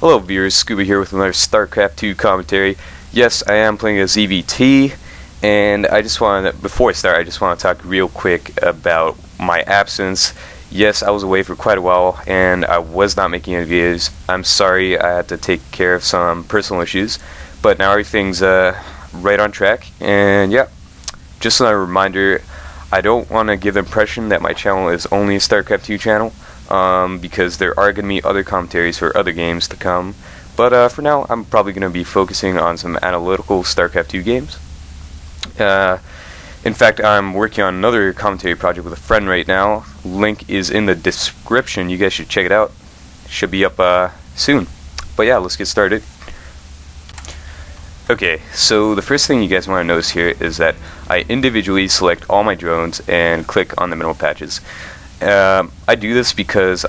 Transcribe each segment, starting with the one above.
Hello viewers, Scuba here with another StarCraft 2 commentary. Yes, I am playing as EVT, and before I start, I just want to talk real quick about my absence. Yes, I was away for quite a while, and I was not making any videos. I'm sorry, I had to take care of some personal issues, but now everything's right on track, and yeah, just another reminder, I don't want to give the impression that my channel is only a StarCraft 2 channel. Because there are going to be other commentaries for other games to come. But for now, I'm probably going to be focusing on some analytical StarCraft 2 games. In fact, I'm working on another commentary project with a friend right now. Link is in the description. You guys should check it out. Should be up soon. But yeah, let's get started. Okay, so the first thing you guys want to notice here is that I individually select all my drones and click on the mineral patches. I do this because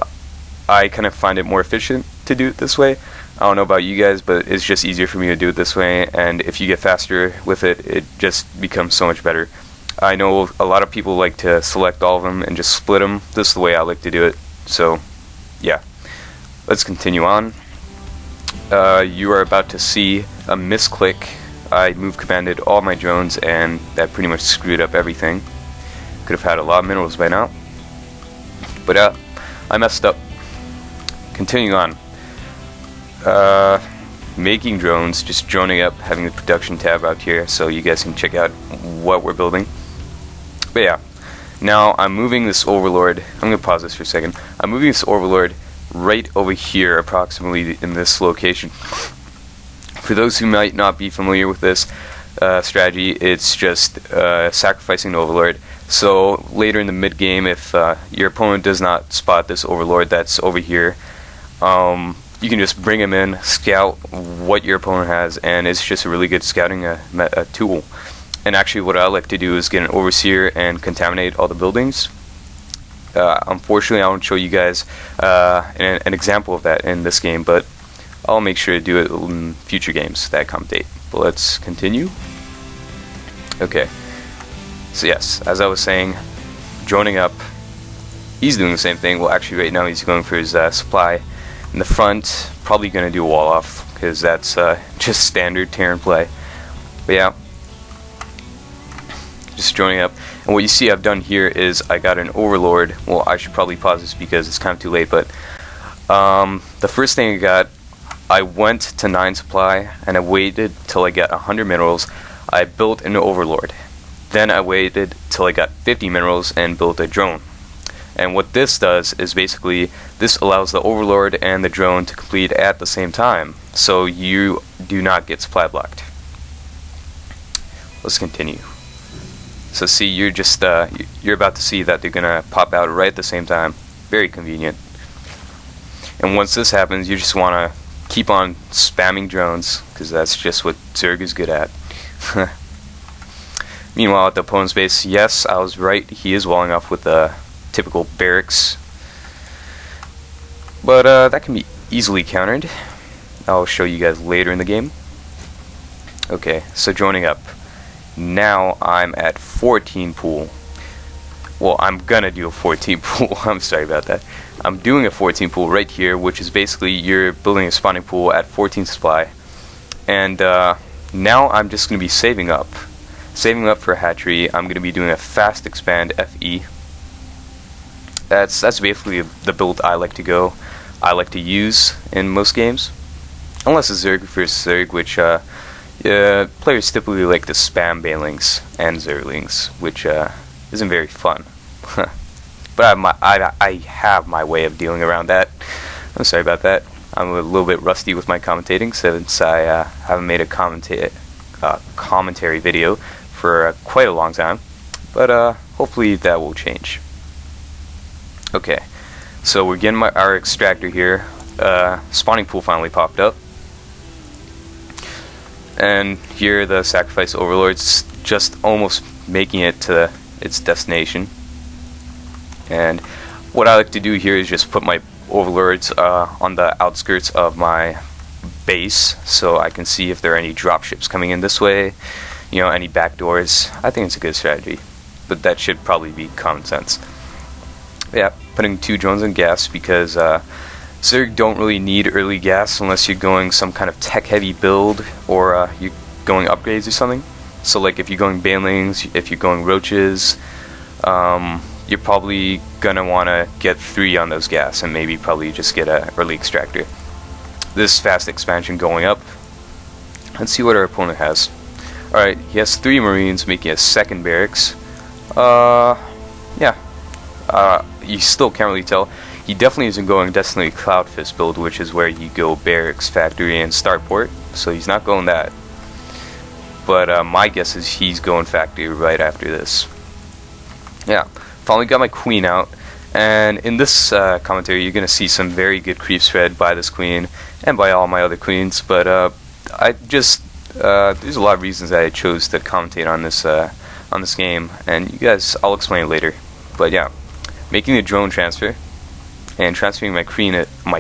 I kind of find it more efficient to do it this way. I don't know about you guys, but it's just easier for me to do it this way, and if you get faster with it, it just becomes so much better. I know a lot of people like to select all of them and just split them. This is the way I like to do it. So, yeah. Let's continue on. You are about to see a misclick. I move commanded all my drones, and that pretty much screwed up everything. Could have had a lot of minerals by now. But I messed up. Continuing on. Making drones, just droning up, having the production tab out here so you guys can check out what we're building. But yeah, now I'm moving this overlord. I'm going to pause this for a second. I'm moving this overlord right over here, approximately in this location. For those who might not be familiar with this strategy, it's just sacrificing the overlord. So later in the mid game, if your opponent does not spot this overlord that's over here, you can just bring him in, scout what your opponent has, and it's just a really good scouting tool. And actually what I like to do is get an overseer and contaminate all the buildings. Unfortunately I won't show you guys an example of that in this game, but I'll make sure to do it in future games that commentate. But let's continue. Okay. So yes, as I was saying, droning up, he's doing the same thing. Well, actually right now he's going for his supply. In the front, probably going to do a wall off, because that's just standard Terran play. But yeah, just droning up. And what you see I've done here is I got an overlord. Well, I should probably pause this because it's kind of too late, but the first thing I got, I went to 9 supply, and I waited till I got 100 minerals. I built an overlord. Then I waited till I got 50 minerals and built a drone. And what this does is basically, this allows the overlord and the drone to complete at the same time, so you do not get supply blocked. Let's continue. So see, you're just you're about to see that they're gonna pop out right at the same time. Very convenient. And once this happens, you just wanna keep on spamming drones, because that's just what Zerg is good at. Meanwhile, at the opponent's base, yes, I was right. He is walling off with the typical barracks. But that can be easily countered. I'll show you guys later in the game. Okay, so joining up. Now I'm at 14 pool. Well, I'm gonna do a 14 pool. I'm sorry about that. I'm doing a 14 pool right here, which is basically you're building a spawning pool at 14 supply. And now I'm just gonna be saving up for a hatchery. I'm going to be doing a fast expand FE. That's basically the build I like to use in most games, unless it's Zerg versus Zerg, which players typically like to spam banelings and Zerglings, which isn't very fun. But I have my way of dealing around that. I'm sorry about that. I'm a little bit rusty with my commentating since I haven't made a commentary video for quite a long time, but hopefully that will change. Okay, so we're getting our extractor here. Spawning pool finally popped up, and here the sacrifice overlord's just almost making it to its destination. And what I like to do here is just put my overlords on the outskirts of my base, so I can see if there are any dropships coming in this way, you know, any backdoors. I think it's a good strategy, but that should probably be common sense. Yeah, putting 2 drones in gas because Zerg don't really need early gas unless you're going some kind of tech-heavy build or you're going upgrades or something. So like if you're going banelings, if you're going roaches, you're probably gonna want to get 3 on those gas and maybe probably just get a early extractor. This fast expansion going up. Let's see what our opponent has. Alright, he has 3 marines making a second barracks. Yeah. You still can't really tell. He definitely isn't going Destiny Cloud Fist build, which is where you go barracks, factory, and starport. So he's not going that. But my guess is he's going factory right after this. Yeah, finally got my queen out. And in this commentary, you're going to see some very good creep spread by this queen and by all my other queens. But I just there's a lot of reasons that I chose to commentate on this game, and you guys, I'll explain it later. But yeah, making the drone transfer and transferring my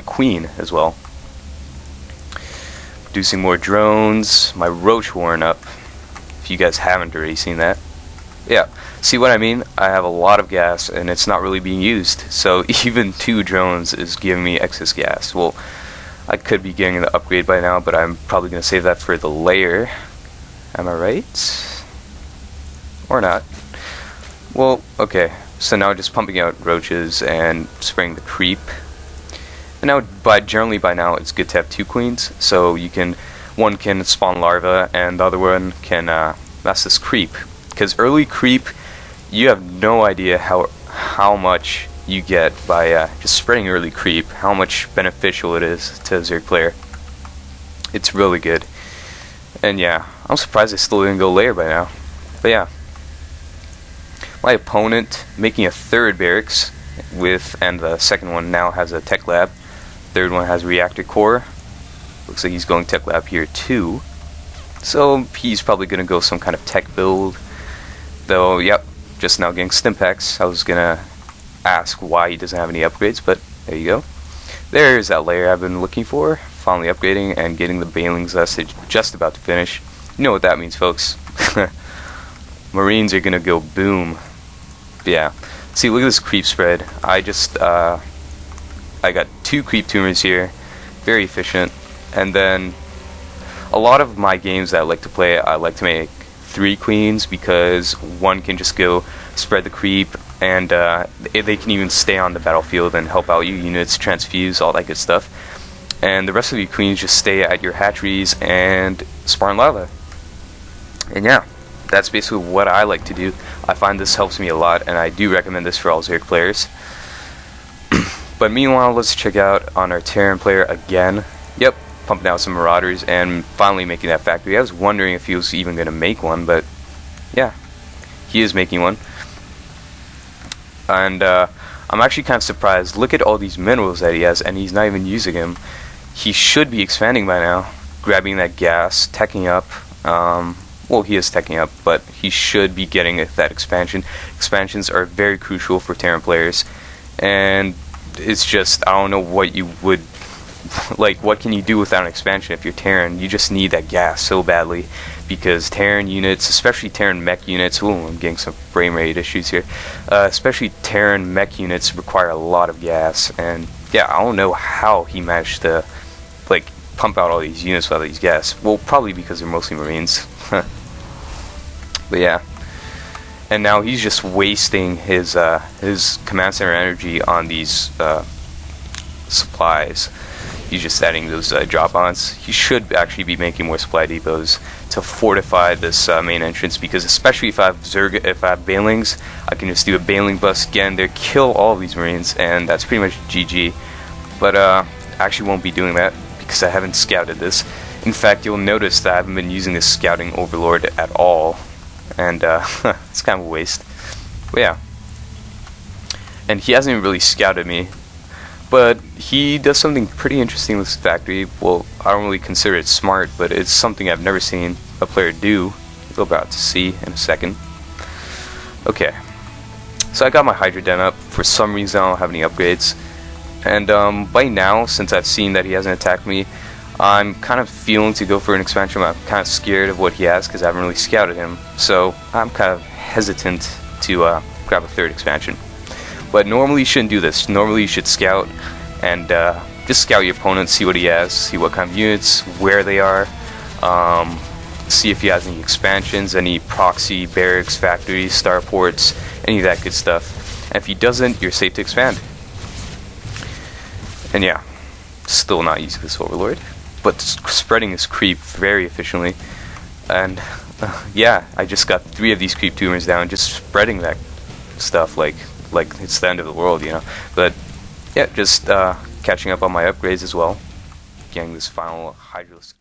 queen as well. Producing more drones, my roach warren up. If you guys haven't already seen that, yeah. See what I mean? I have a lot of gas and it's not really being used. So even 2 drones is giving me excess gas. Well, I could be getting the upgrade by now, but I'm probably going to save that for the layer. Am I right? Or not? Well, okay. So now just pumping out roaches and spraying the creep. And now, generally by now, it's good to have 2 queens. So you can, one can spawn larvae and the other one can mass this creep. Because early creep, you have no idea how much you get by just spreading early creep, how much beneficial it is to a Zerg player. It's really good. And yeah, I'm surprised I still didn't go layer by now. But yeah. My opponent making a 3rd barracks and the second one now has a tech lab. 3rd one has reactor core. Looks like he's going tech lab here too. So he's probably going to go some kind of tech build. Though, yep, just now getting stim packs. I was going to ask why he doesn't have any upgrades, but there you go. There's that layer I've been looking for. Finally upgrading and getting the banelings vestige just about to finish. You know what that means, folks. Marines are going to go boom. Yeah. See, look at this creep spread. I got 2 creep tumors here. Very efficient. And then a lot of my games that I like to play, I like to make 3 queens because one can just go spread the creep and they can even stay on the battlefield and help out you units, transfuse, all that good stuff. And the rest of your queens just stay at your hatcheries and spawn lava. And yeah, that's basically what I like to do. I find this helps me a lot, and I do recommend this for all Zerg players. But meanwhile, let's check out on our Terran player again. Yep, pumping out some Marauders and finally making that factory. I was wondering if he was even going to make one, but yeah, he is making one. And I'm actually kind of surprised. Look at all these minerals that he has, and he's not even using them. He should be expanding by now, grabbing that gas, teching up. Well, he is teching up, but he should be getting that expansion. Expansions are very crucial for Terran players, and it's just, I don't know what you would, like, what can you do without an expansion if you're Terran? You just need that gas so badly, because Terran units, especially Terran mech units, ooh, I'm getting some frame rate issues here, especially Terran mech units require a lot of gas, and yeah, I don't know how he managed to, like, pump out all these units without these gas. Well, probably because they're mostly Marines. But yeah, and now he's just wasting his command center energy on these supplies. He's just adding those drop-ons. He should actually be making more supply depots to fortify this main entrance, because especially if I have banelings, I can just do a baneling bust, get in there, kill all of these Marines, and that's pretty much GG. But I actually won't be doing that because I haven't scouted this. In fact, you'll notice that I haven't been using this scouting overlord at all. And it's kind of a waste. But yeah. And he hasn't even really scouted me. But he does something pretty interesting with his factory. Well, I don't really consider it smart, but it's something I've never seen a player do. We're about to see in a second. Okay. So I got my Hydra Den up. For some reason I don't have any upgrades. And by now, since I've seen that he hasn't attacked me, I'm kind of feeling to go for an expansion. I'm kind of scared of what he has because I haven't really scouted him. So I'm kind of hesitant to grab a 3rd expansion. But normally you shouldn't do this. Normally you should scout and just scout your opponent, see what he has, see what kind of units, where they are, see if he has any expansions, any proxy, barracks, factories, starports, any of that good stuff. And if he doesn't, you're safe to expand. And yeah, still not using this Overlord, but spreading his creep very efficiently. And yeah, I just got 3 of these creep tumors down, just spreading that stuff like it's the end of the world, you know. But yeah, just catching up on my upgrades as well, getting this final Hydralisk